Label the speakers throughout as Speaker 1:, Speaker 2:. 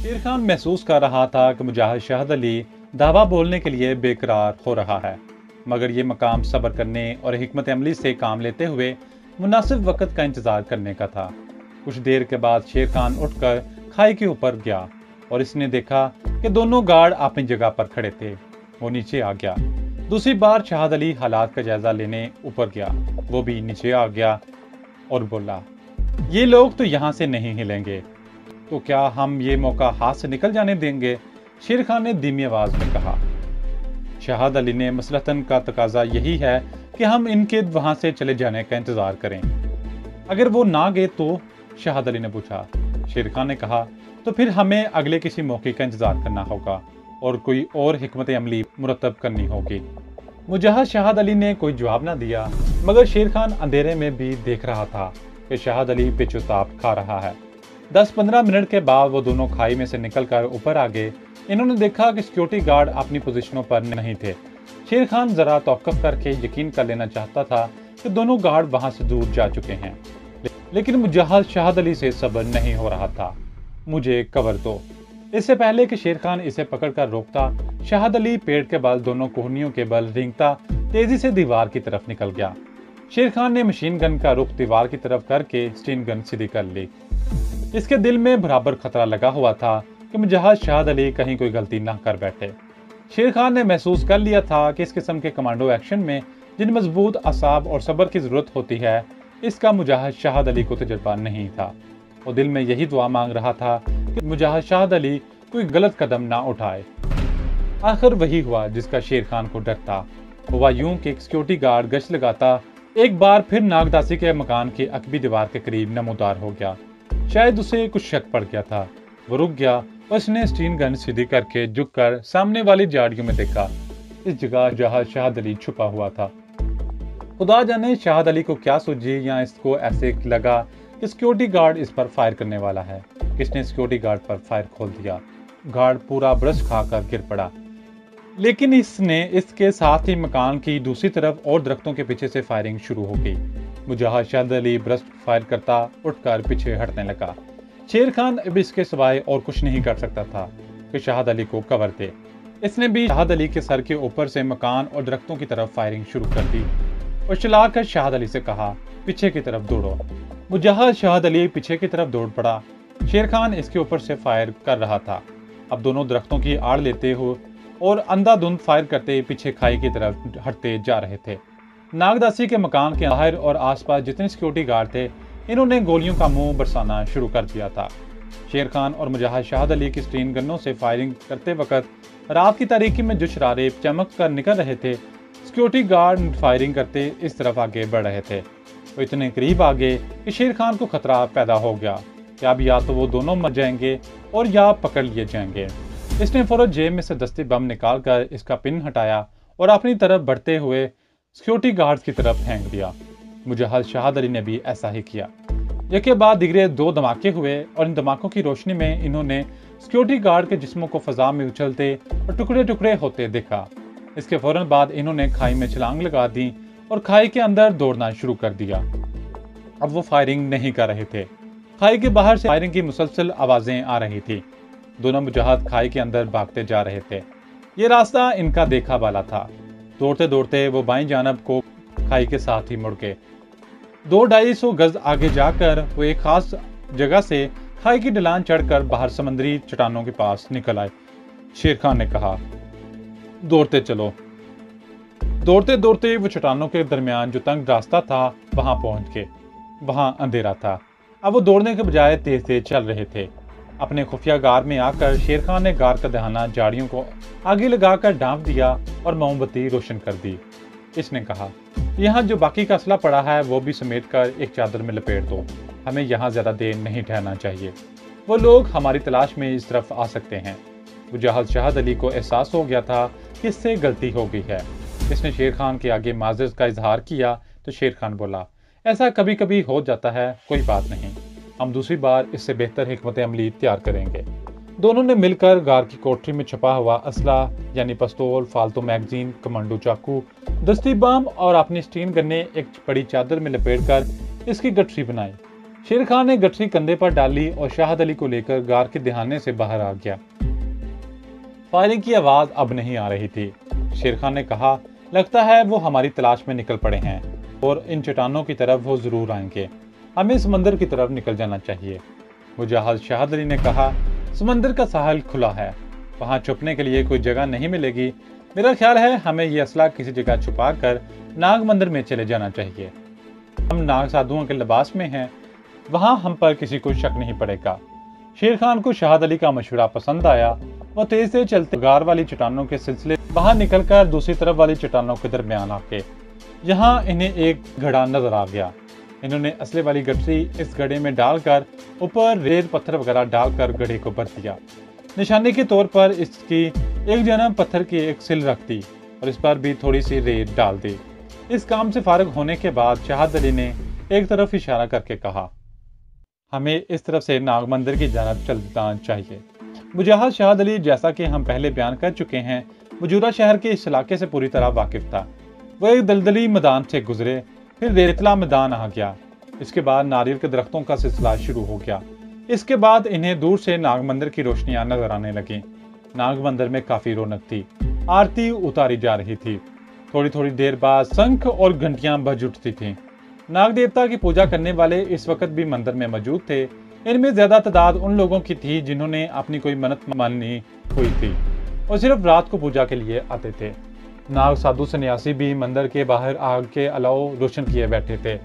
Speaker 1: शेर खान महसूस कर रहा था कि मुजाहिद शहद अली दावा बोलने के लिए बेकरार हो रहा है, मगर ये मकाम सब्र करने और हिकमत अमली से काम लेते हुए मुनासिब वक्त का इंतजार करने का था। कुछ देर के बाद शेर खान उठकर खाई के ऊपर गया और इसने देखा कि दोनों गार्ड अपनी जगह पर खड़े थे। वो नीचे आ गया। दूसरी बार शहद अली हालात का जायजा लेने ऊपर गया। वो भी नीचे आ गया और बोला, ये लोग तो यहाँ से नहीं हिलेंगे, तो क्या हम ये मौका हाथ से निकल जाने देंगे? शेर खान ने धीमी आवाज में कहा। शहद अली ने मसलहतन का तकाजा यही है कि हम इनके वहां से चले जाने का इंतजार करें। अगर वो ना गए तो? शहद अली ने पूछा। शेर खान ने कहा, तो फिर हमें अगले किसी मौके का इंतजार करना होगा और कोई और हिकमत अमली मुरतब करनी होगी। मुजाहिद शहद अली ने कोई जवाब ना दिया, मगर शेर खान अंधेरे में भी देख रहा था कि शहद अली पेचोताप खा रहा है। 10-15 मिनट के बाद वो दोनों खाई में से निकलकर ऊपर आ गए। इन्होंने देखा कि सिक्योरिटी गार्ड अपनी पोजीशनों पर नहीं थे। शेर खान जरा तौक़ुफ़ करके यकीन कर लेना चाहता था कि दोनों गार्ड वहां से दूर जा चुके हैं, लेकिन मुजाहिद शहद अली से सब्र नहीं हो रहा था। मुझे कवर दो। इससे पहले कि शेर खान इसे पकड़कर रोकता, शहद अली पेड़ के बल दोनों कोहनियों के बल रेंगता तेजी से दीवार की तरफ निकल गया। शेर खान ने मशीन गन का रुख दीवार की तरफ करके स्टीन गन सीधी कर ली। इसके दिल में बराबर खतरा लगा हुआ था कि मुजाहिद शहद अली कहीं कोई गलती ना कर बैठे। शेर खान ने महसूस कर लिया था कि इस किस्म के कमांडो एक्शन में जिन मजबूत असाब और सब्र की जरूरत होती है, इसका मुजाहिद शहद अली को तजुर्बा नहीं था। वो दिल में यही दुआ मांग रहा था कि मुजाहिद शहद अली कोई गलत कदम ना उठाए। आखिर वही हुआ जिसका शेर खान को डर था। हुआ यूं कि एक सिक्योरिटी गार्ड गश्त लगाता एक बार फिर नागदासी के मकान की अकबी दीवार के करीब नमूदार हो गया। शायद उसे कुछ शक पड़ गया था। वो रुक गया और उसने स्टीन गन सीधी करके झुककर सामने वाली झाड़ियों में देखा। इस जगह जहां शहद अली छुपा हुआ था। खुदा जाने शहद अली को क्या सूझी, या इसको ऐसे लगा कि सिक्योरिटी गार्ड इस पर फायर करने वाला है। किसने सिक्योरिटी गार्ड पर फायर खोल दिया। गार्ड पूरा ब्रश खाकर गिर पड़ा, लेकिन इसने इसके साथ ही मकान की दूसरी तरफ और दरख्तों के पीछे से फायरिंग शुरू हो गई। मुजाहिद शहद अली ब्रश फायर करता उठकर पीछे हटने लगा। शेर खान अब इसके सिवाय और कुछ नहीं कर सकता था कि शहद अली को कवर दे। इसने भी शहद अली के सर के ऊपर से मकान और दरख्तों की तरफ फायरिंग शुरू कर दी और चलाकर शहद अली से कहा, पीछे की तरफ दौड़ो। मुजाहिद शहद अली पीछे की तरफ दौड़ पड़ा। शेर खान इसके ऊपर से फायर कर रहा था। अब दोनों दरख्तों की आड़ लेते हो और अंधाधुंध फायर करते पीछे खाई की तरफ हटते जा रहे थे। नागदासी के मकान के बाहर और आसपास जितने सिक्योरिटी गार्ड थे, इन्होंने गोलियों का मुंह बरसाना शुरू कर दिया था। शेर खान और मुजाहिद शहद अली की स्टीन गनों से फायरिंग करते वक्त रात की तारीकी में जो शरारे चमक कर निकल रहे थे, सिक्योरिटी गार्ड फायरिंग करते इस तरफ आगे बढ़ रहे थे। वो इतने करीब आ गए कि शेर खान को खतरा पैदा हो गया कि अब या तो वो दोनों मर जाएंगे और या पकड़ लिए जाएंगे। इसने फौरन जेब में से दस्ती बम निकालकर इसका पिन हटाया और अपनी तरफ बढ़ते हुए सिक्योरिटी गार्ड्स की तरफ फेंक दिया। मुजाहिद शहद अली ने भी ऐसा ही किया। एक के बाद दिगरे 2 धमाके हुए और इन धमाकों की रोशनी में इन्होंने सिक्योरिटी गार्ड के जिस्मों को फजा में उछलते और टुकड़े टुकड़े होते देखा। इसके फौरन बाद इन्होंने खाई में छलांग लगा दी और खाई के अंदर दौड़ना शुरू कर दिया। अब वो फायरिंग नहीं कर रहे थे। खाई के बाहर से फायरिंग की मुसलसल आवाजें आ रही थी। दोनों मुजाहिद खाई के अंदर भागते जा रहे थे। ये रास्ता इनका देखा वाला था। दौड़ते दौड़ते वो बाईं जानब को खाई के साथ ही मुड़ गए। 200-250 गज आगे जाकर वो एक खास जगह से खाई की ढलान चढ़कर बाहर समंदरी चट्टानों के पास निकल आए। शेर खान ने कहा, दौड़ते चलो। दौड़ते दौड़ते वो चट्टानों के दरमियान जो तंग रास्ता था वहां पहुंच गए। वहां अंधेरा था। अब वो दौड़ने के बजाय तेज तेज चल रहे थे। अपने खुफिया गार में आकर शेर खान ने गार का दहाना झाड़ियों को आगे लगाकर ढांप दिया और मोमबत्ती रोशन कर दी। इसने कहा, यहाँ जो बाकी का असला पड़ा है वो भी समेट कर एक चादर में लपेट दो। हमें यहाँ ज्यादा देर नहीं ठहरना चाहिए। वो लोग हमारी तलाश में इस तरफ आ सकते हैं। मुजाहिद शहद अली को एहसास हो गया था कि इससे गलती हो गई है। इसने शेर खान के आगे माजरत का इजहार किया तो शेर खान बोला, ऐसा कभी कभी हो जाता है, कोई बात नहीं, हम दूसरी बार इससे बेहतर हिकमत अमली तैयार करेंगे। दोनों ने मिलकर गार की कोठरी में छुपा हुआ असला यानी पिस्तौल, फालतू मैगजीन, कमांडो चाकू, दस्ती बम और अपनी स्टीन गन्ने एक बड़ी चादर में लपेटकर इसकी गठरी बनाई। शेर खान ने गठरी कंधे पर डाली और शाहद अली को लेकर गार के दहाने से बाहर आ गया। फायरिंग की आवाज अब नहीं आ रही थी। शेर खान ने कहा, लगता है वो हमारी तलाश में निकल पड़े हैं और इन चट्टानों की तरफ वो जरूर आएंगे। हमें समंदर की तरफ निकल जाना चाहिए। मुजाहिद शाहद अली ने कहा, समंदर का साहिल खुला है, वहां छुपने के लिए कोई जगह नहीं मिलेगी। मेरा ख्याल है हमें ये असला किसी जगह छुपा कर नाग मंदिर में चले जाना चाहिए। हम नाग साधुओं के लिबास में हैं, वहां हम पर किसी को शक नहीं पड़ेगा। शेर खान को शाहद अली का मशवरा पसंद आया। वह तेज से चलते गार वाली चट्टानों के सिलसिले बाहर निकलकर दूसरी तरफ वाली चट्टानों के दरमियान आके यहाँ इन्हें एक घड़ा नजर आ गया। इन्होंने असले वाली गठरी इस गड्ढे में डालकर ऊपर रेत पत्थर वगैरह डालकर गड्ढे को भर दिया। निशानी के तौर पर इसकी एक जानब पत्थर की एक सिल रख दी और इस पर भी थोड़ी सी रेत डाल दी। इस काम से फारिग होने के बाद शाहद अली ने एक तरफ इशारा करके कहा, हमें इस तरफ से नाग मंदिर की जानब चलना चाहिए। मुजाहिद शाहद अली, जैसा कि हम पहले बयान कर चुके हैं, मजूरा शहर के इस इलाके से पूरी तरह वाकिफ था। वह एक दलदली मैदान से गुजरे, फिर रेतला मैदान आ गया। इसके बाद नारियल के दरख्तों का सिलसिला शुरू हो गया। इसके बाद इन्हें दूर से नाग मंदिर की रोशनियां नजर आने लगी। नाग मंदिर में काफी रौनक थी। आरती उतारी जा रही थी। थोड़ी थोड़ी देर बाद शंख और घंटियां बज उठती थीं। नाग देवता की पूजा करने वाले इस वक्त भी मंदिर में मौजूद थे। इनमें ज्यादा तादाद उन लोगों की थी जिन्होंने अपनी कोई मन्नत मानी हुई थी और सिर्फ रात को पूजा के लिए आते थे। नाग साधु सन्यासी भी मंदिर के बाहर आग के अलाव रोशन किए बैठे थे।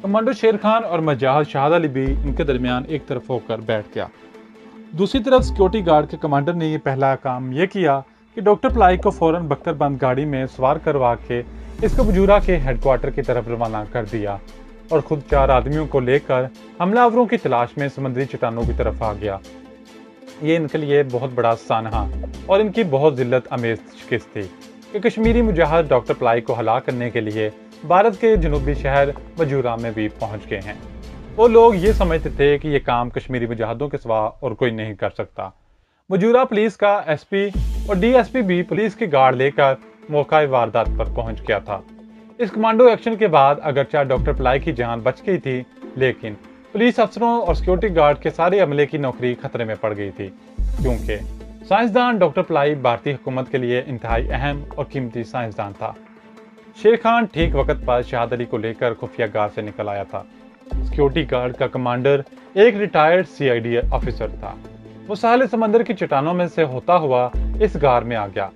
Speaker 1: कमांडो शेर खान और मुजाहिद शाहद अली भी इनके दरमियान एक तरफ होकर बैठ गया। दूसरी तरफ सिक्योरिटी गार्ड के कमांडर ने पहला काम यह किया कि डॉक्टर पलाई को फौरन बख्तरबंद गाड़ी में सवार करवा के इसको बजूरा के हेडक्वार्टर की तरफ रवाना कर दिया और खुद 4 आदमियों को लेकर हमलावरों की तलाश में समुद्री चट्टानों की तरफ आ गया। ये इनके लिए बहुत बड़ा सानहा और इनकी बहुत जिल्लत अमेज शिकस्त थी कि कश्मीरी मुजाहिद डॉक्टर पलाई को हलाक करने के लिए भारत के जनूबी शहर मजूरा में भी पहुंच गए हैं। वो लोग ये समझते थे कि ये काम कश्मीरी मुजाहिदों के सिवा और कोई नहीं कर सकता। मजूरा पुलिस का एसपी और डीएसपी भी पुलिस की गार्ड लेकर मौका वारदात पर पहुंच गया था। इस कमांडो एक्शन के बाद अगरचे डॉक्टर पलाई की जान बच गई थी, लेकिन पुलिस अफसरों और सिक्योरिटी गार्ड के सारे अमले की नौकरी खतरे में पड़ गई थी, क्योंकि साइंसदान डॉक्टर पलाई भारतीय हुकूमत के लिए इंतहाई अहम और कीमती साइंसदान था। शेर खान ठीक वक्त पर शाहद अली को लेकर खुफिया गार से निकल आया था। सिक्योरिटी गार्ड का कमांडर एक रिटायर्ड सीआईडी ऑफिसर था। वो साले समंदर की चट्टानों में से होता हुआ इस गार में आ गया,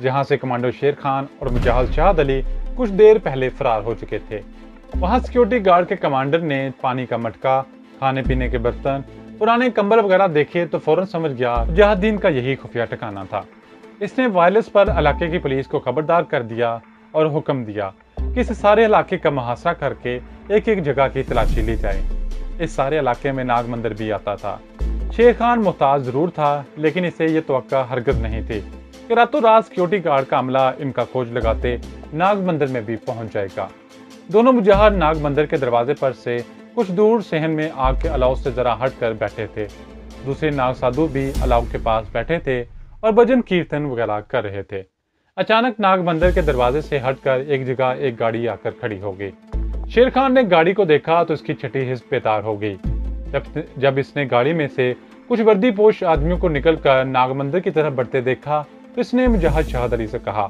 Speaker 1: जहां से कमांडो शेर खान और मुजाहिद शाहद अली कुछ देर पहले फरार हो चुके थे। वहां सिक्योरिटी गार्ड के कमांडर ने पानी का मटका, खाने पीने के बर्तन, पुराने कंबल वगैरह देखे तो फौरन समझ गया मुजाहिदीन का यही खुफिया ठिकाना था। इसने वायरलेस पर इलाके की पुलिस को खबरदार कर दिया और हुक्म दिया कि इस सारे इलाके का मुहासरा करके एक एक जगह की तलाशी ली जाए। इस सारे इलाके में नाग मंदिर भी आता था। शेर खान मुहताज जरूर था, लेकिन इसे ये तवक्का हरगिज़ नहीं थी कि रातों रात सिक्योरिटी गार्ड का अमला इनका खोज लगाते नाग मंदिर में भी पहुंच जाएगा। दोनों मुजाहिद नाग मंदिर के दरवाजे पर से कुछ दूर सहन में आग के अलाव से जरा हट कर बैठे थे। दूसरे नाग साधु भी अलाव के पास बैठे थे और भजन कीर्तन वगैरह कर रहे थे। अचानक नाग मंदिर के दरवाजे से हटकर एक जगह एक गाड़ी आकर खड़ी हो गई। शेर खान ने गाड़ी को देखा तो इसकी छठी हिस्स बेतार हो गई। जब इसने गाड़ी में से कुछ वर्दीपोश आदमियों को निकलकर नाग मंदिर की तरफ बढ़ते देखा तो इसने मुजाहिद शाहद अली से कहा,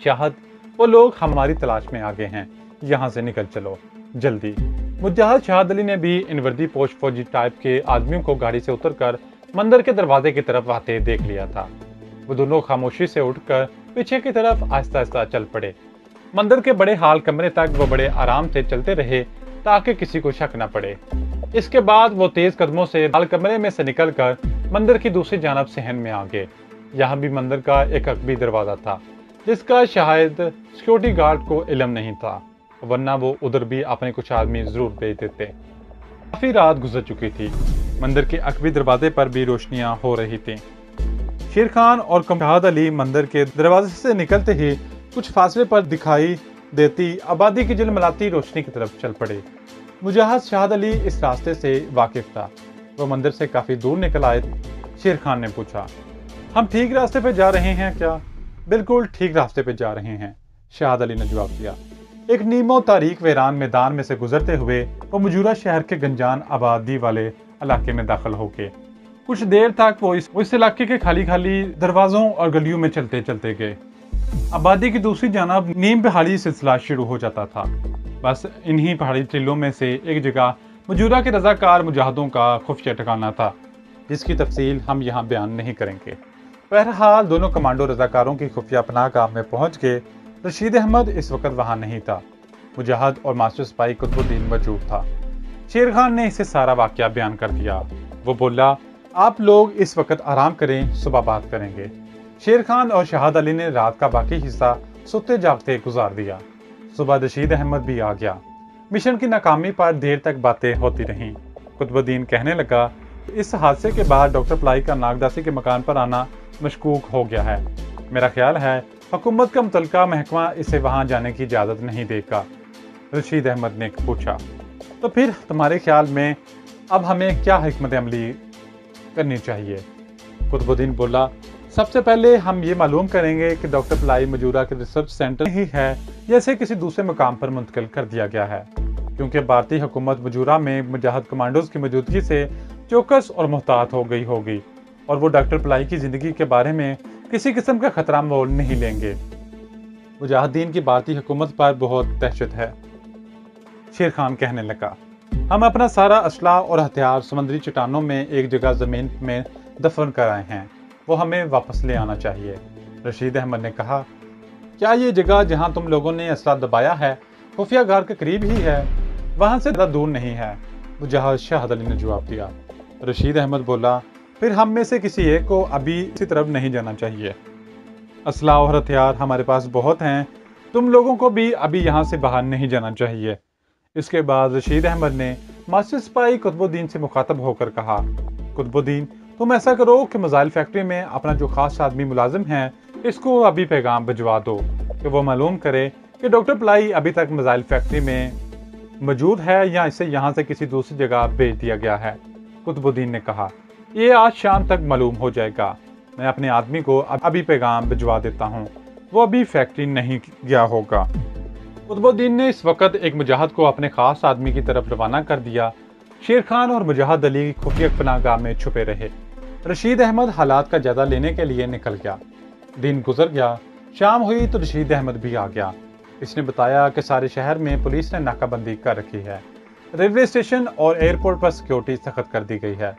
Speaker 1: शाहद, वो लोग हमारी तलाश में आ गए हैं, यहाँ से निकल चलो जल्दी। मुजाहिद शाहद अली ने भी इन वर्दीपोश फौजी टाइप के आदमियों को गाड़ी से उतरकर मंदिर के दरवाजे की तरफ आते देख लिया था। वो दोनों खामोशी से उठकर पीछे की तरफ आहिस्ता आहिस्ता चल पड़े। मंदिर के बड़े हाल कमरे तक वो बड़े आराम से चलते रहे ताकि किसी को शक न पड़े। इसके बाद वो तेज कदमों से हाल कमरे में से निकलकर मंदिर की दूसरी जानब सहन में आ गए। यहाँ भी मंदिर का एक अकबी दरवाजा था, जिसका शायद सिक्योरिटी गार्ड को इल्म नहीं था, वरना वो उधर भी अपने कुछ आदमी जरूर भेज देते। काफी रात गुजर चुकी थी। मंदिर के अकबी दरवाजे पर भी रोशनियां हो रही थीं। शेर खान और शाहद अली मंदिर के दरवाजे से निकलते ही कुछ फासले पर दिखाई देती आबादी की झिलमिलाती रोशनी की तरफ चल पड़े। मुजाहिद शाहद अली इस रास्ते से वाकिफ था। वो मंदिर से काफी दूर निकल आए। शेर खान ने पूछा, हम ठीक रास्ते पे जा रहे हैं क्या? बिल्कुल ठीक रास्ते पे जा रहे हैं, शाहद अली ने जवाब दिया। एक नीमो तारीख वीरान मैदान में से गुजरते हुए वो मजूरा शहर के गंजान आबादी वाले इलाके में दाखिल हो गए। कुछ देर तक वो इस इलाके के खाली खाली दरवाजों और गलियों में चलते चलते गए। आबादी की दूसरी जानब नीम पहाड़ी सिलसिला शुरू हो जाता था। बस इन्हीं पहाड़ी टीलों में से एक जगह मजूरा के रजाकार मुजाहिदों का खुफिया ठिकाना था, जिसकी तफसील हम यहाँ बयान नहीं करेंगे। बहरहाल दोनों कमांडो रजाकारों की खुफिया पनाहगाह में पहुंच गए। रशीद अहमद इस वक्त वहां नहीं था। मुजाहिद और मास्टर सिपाही कुतुबुद्दीन मौजूद था। शेर खान ने इसे सारा वाकया बयान कर दिया। वो बोला, आप लोग इस वक्त आराम करें, सुबह बात करेंगे। शेर खान और शहाद अली ने रात का बाकी हिस्सा सोते जागते गुजार दिया। सुबह रशीद अहमद भी आ गया। मिशन की नाकामी पर देर तक बातें होती रहीं। कुतुबुद्दीन कहने लगा, इस हादसे के बाद डॉक्टर पलाई का नागदासी के मकान पर आना मशकूक हो गया है। मेरा ख्याल है हुकूमत का मुतलका महकमा इसे वहां जाने की इजाज़त नहीं देगा। रशीद अहमद ने पूछा, तो फिर तुम्हारे ख्याल में अब हमें क्या हिकमत अमली करनी चाहिए? कुतुबुद्दीन बोला, सबसे पहले हम ये मालूम करेंगे कि डॉक्टर पलाई मजूरा के रिसर्च सेंटर ही है या इसे किसी दूसरे मकाम पर मुंतकिल कर दिया गया है, क्योंकि भारतीय हुकूमत मजूरा में मुजाहिद कमांडोज की मौजूदगी से चौकस और मुहतात हो गई होगी और वो डॉक्टर पलाई की जिंदगी के बारे में किसी किस्म का खतरा मोल नहीं लेंगे। मुजाहिदीन की भारतीय हुकूमत पर बहुत दहशत है। शेर खान कहने लगा, हम अपना सारा असला और हथियार समुद्री चट्टानों में एक जगह जमीन में दफन कर आए हैं, वो हमें वापस ले आना चाहिए। रशीद अहमद ने कहा, क्या ये जगह जहां तुम लोगों ने असला दबाया है खुफिया घर के करीब ही है? वहां से ज़्यादा दूर नहीं है। मुजाहिद शहाद अली ने जवाब दिया। रशीद अहमद बोला, फिर हम में से किसी एक को अभी इसी तरफ नहीं जाना चाहिए। असला और हथियार हमारे पास बहुत हैं, तुम लोगों को भी अभी यहाँ से बाहर नहीं जाना चाहिए। इसके बाद रशीद अहमद ने मास्टर सिपाही कुतुबुद्दीन से मुखातब होकर कहा, कुतुबुद्दीन, तुम ऐसा करो कि मिसाइल फैक्ट्री में अपना जो खास आदमी मुलाजिम है इसको अभी पैगाम भिजवा दो कि वो मालूम करे कि डॉक्टर पलाई अभी तक मिसाइल फैक्ट्री में मौजूद है या इसे यहाँ से किसी दूसरी जगह भेज दिया गया है। कुतुबुद्दीन ने कहा, ये आज शाम तक मालूम हो जाएगा। मैं अपने आदमी को अभी पैगाम भिजवा देता हूँ, वो अभी फैक्ट्री नहीं गया होगा। कुतुबुद्दीन ने इस वक्त एक मुजाहिद को अपने खास आदमी की तरफ रवाना कर दिया। शेर खान और मुजाहिद अली खुफिया पनाहगाह में छुपे रहे। रशीद अहमद हालात का जायजा लेने के लिए निकल गया। दिन गुजर गया, शाम हुई तो रशीद अहमद भी आ गया। इसने बताया कि सारे शहर में पुलिस ने नाकाबंदी कर रखी है। रेलवे स्टेशन और एयरपोर्ट पर सिक्योरिटी सख्त कर दी गई है।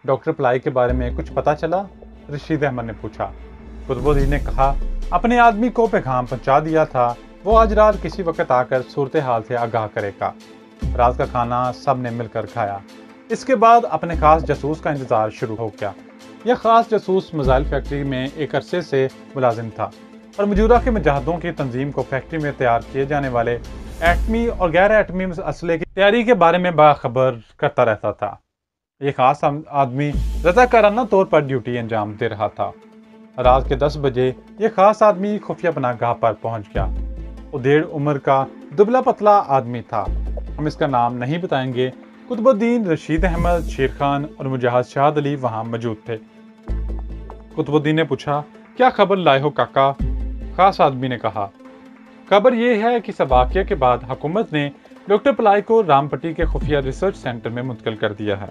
Speaker 1: डॉक्टर पलाई के बारे में कुछ पता चला? रशीद अहमद ने पूछा। कुतुबुद्दीन ने कहा, अपने आदमी को पैगाम पहुंचा दिया था, वो आज रात किसी वक्त आकर सूरत हाल से आगाह करेगा। रात का खाना सब ने मिलकर खाया। इसके बाद अपने खास जासूस का इंतजार शुरू हो गया। यह खास जासूस मिसाइल फैक्ट्री में एक अरसे से मुलाजिम था और मजूरा के मुजाहिदों की तंजीम को फैक्ट्री में तैयार किए जाने वाले एटमी और गैर एटमी असले की तैयारी के बारे में बाखबर करता रहता था। ये खास आदमी रज़ाकाराना तौर पर ड्यूटी अंजाम दे रहा था। रात के 10 बजे यह खास आदमी खुफिया पनाहगाह पर पहुंच गया। वो 1.5 उम्र का दुबला पतला आदमी था। हम इसका नाम नहीं बताएंगे। कुतुबुद्दीन, रशीद अहमद, शेर खान और मुजाहिद शहाद अली वहां मौजूद थे। कुतुबुद्दीन ने पूछा, क्या खबर लाए हो काका? खास आदमी ने कहा, खबर यह है कि इस वाक़ये के बाद हुकूमत ने डॉक्टर पलाई को रामपट्टी के खुफिया रिसर्च सेंटर में मुंतकिल कर दिया है।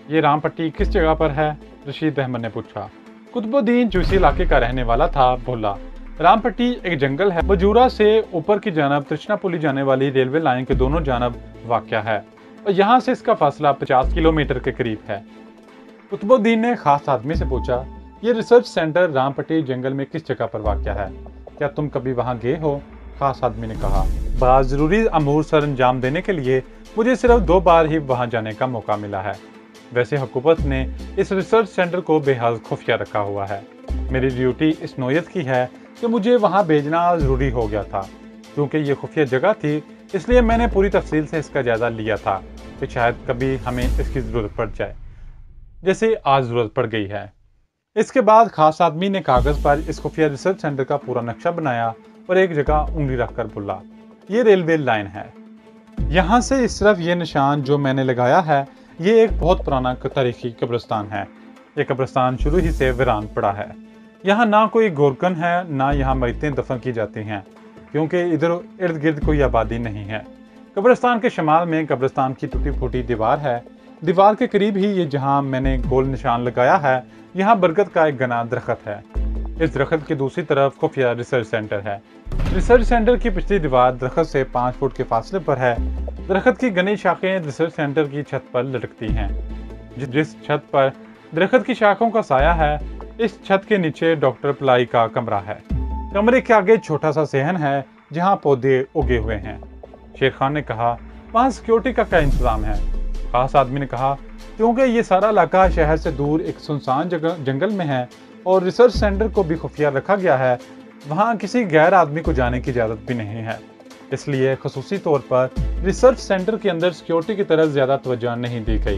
Speaker 1: ये रामपट्टी किस जगह पर है? रशीद अहमद ने पूछा। कुतुबुद्दीन, जो इसी इलाके का रहने वाला था, बोला, रामपट्टी एक जंगल है। मजूरा से ऊपर की जानब तृष्णापुली जाने वाली रेलवे लाइन के दोनों जानब वाक़या है और यहाँ से इसका फासला 50 किलोमीटर के करीब है। कुतुबुद्दीन ने खास आदमी से पूछा, ये रिसर्च सेंटर रामपट्टी जंगल में किस जगह पर वाक़या है? क्या तुम कभी वहाँ गए हो? खास आदमी ने कहा, बाद ज़रूरी अमूर सर अंजाम देने के लिए मुझे सिर्फ 2 बार ही वहाँ जाने का मौका मिला है। वैसे हुकूमत ने इस रिसर्च सेंटर को बेहद खुफिया रखा हुआ है। मेरी ड्यूटी इस नौयत की है कि मुझे वहाँ भेजना ज़रूरी हो गया था। क्योंकि ये खुफिया जगह थी, इसलिए मैंने पूरी तफसील से इसका जायज़ा लिया था कि शायद कभी हमें इसकी ज़रूरत पड़ जाए, जैसे आज ज़रूरत पड़ गई है। इसके बाद खास आदमी ने कागज़ पर इस खुफिया रिसर्च सेंटर का पूरा नक्शा बनाया और एक जगह उंगली रखकर बोला, ये रेलवे लाइन है। यहाँ से इस तरफ ये निशान जो मैंने लगाया है, ये एक बहुत पुराना तारीखी कब्रिस्तान है। ये कब्रिस्तान शुरू ही से वीरान पड़ा है। यहाँ ना कोई गोरकन है, ना यहाँ मैयतें दफन की जाती हैं। क्योंकि इधर इर्द गिर्द कोई आबादी नहीं है। कब्रिस्तान के शमाल में कब्रिस्तान की टूटी फूटी दीवार है। दीवार के करीब ही ये जहाँ मैंने गोल निशान लगाया है, यहाँ बरगद का एक घना दरख्त है। इस दरख्त की दूसरी तरफ खुफिया रिसर्च सेंटर है। रिसर्च सेंटर की पिछली दीवार दरख्त से 5 फुट के फासले पर है। दरख्त की घनी शाखें रिसर्च सेंटर की छत पर लटकती हैं। जिस छत पर दरख्त की शाखों का साया है, इस छत के नीचे डॉक्टर पलाई का कमरा है। कमरे के आगे छोटा सा सेहन है जहाँ पौधे उगे हुए हैं। शेर खान ने कहा, वहाँ सिक्योरिटी का क्या इंतजाम है? खास आदमी ने कहा, क्योंकि ये सारा इलाका शहर से दूर एक सुनसान जंगल में है और रिसर्च सेंटर को भी खुफिया रखा गया है। वहाँ किसी गैर आदमी को जाने की इजाज़त भी नहीं है, इसलिए खसूसी तौर पर रिसर्च सेंटर के अंदर सिक्योरिटी की तरफ ज़्यादा तवज्जो नहीं दी गई।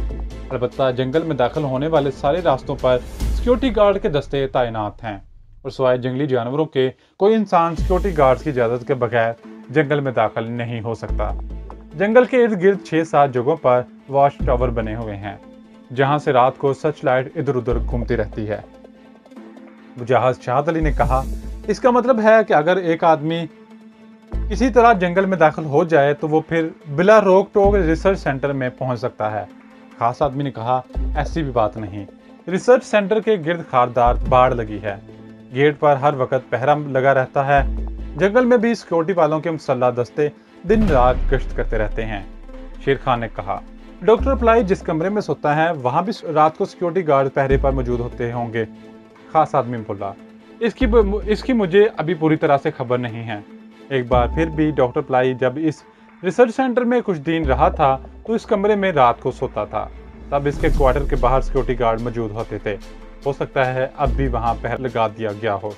Speaker 1: अलबत्ता जंगल में दाखिल होने वाले सारे रास्तों पर सिक्योरिटी गार्ड के दस्ते तैनात हैं और सिवाय जंगली जानवरों के कोई इंसान सिक्योरिटी गार्ड्स की इजाज़त के बगैर जंगल में दाखिल नहीं हो सकता। जंगल के इर्द गिर्द 6-7 जगहों पर वॉच टावर बने हुए हैं, जहां से रात को सर्च लाइट इधर उधर घूमती रहती है। मुजाहिद शाहद अली ने कहा, इसका मतलब है कि अगर एक आदमी किसी तरह जंगल में दाखिल हो जाए तो वो फिर बिला रोक टोक रिसर्च सेंटर में पहुंच सकता है। खास आदमी ने कहा, ऐसी भी बात नहीं। रिसर्च सेंटर के गिर्द खारदार बाड़ लगी है। गेट पर हर वक्त पहरा लगा रहता है। जंगल में भी सिक्योरिटी वालों के मुसल्लह दस्ते दिन रात गश्त करते रहते हैं। शेर खान ने कहा, डॉक्टर पलाई जिस कमरे में सोता है वहां भी रात को सिक्योरिटी गार्ड पहरे पर मौजूद होते होंगे। खास आदमी बोला, इसकी मुझे अभी पूरी तरह से खबर नहीं है। एक बार फिर भी डॉक्टर पलाई जब इस रिसर्च सेंटर में कुछ दिन रहा था तो इस कमरे में रात को सोता था। तब इसके क्वार्टर के बाहर सिक्योरिटी गार्ड मौजूद होते थे। हो सकता है अब भी वहां पहरा लगा दिया गया हो।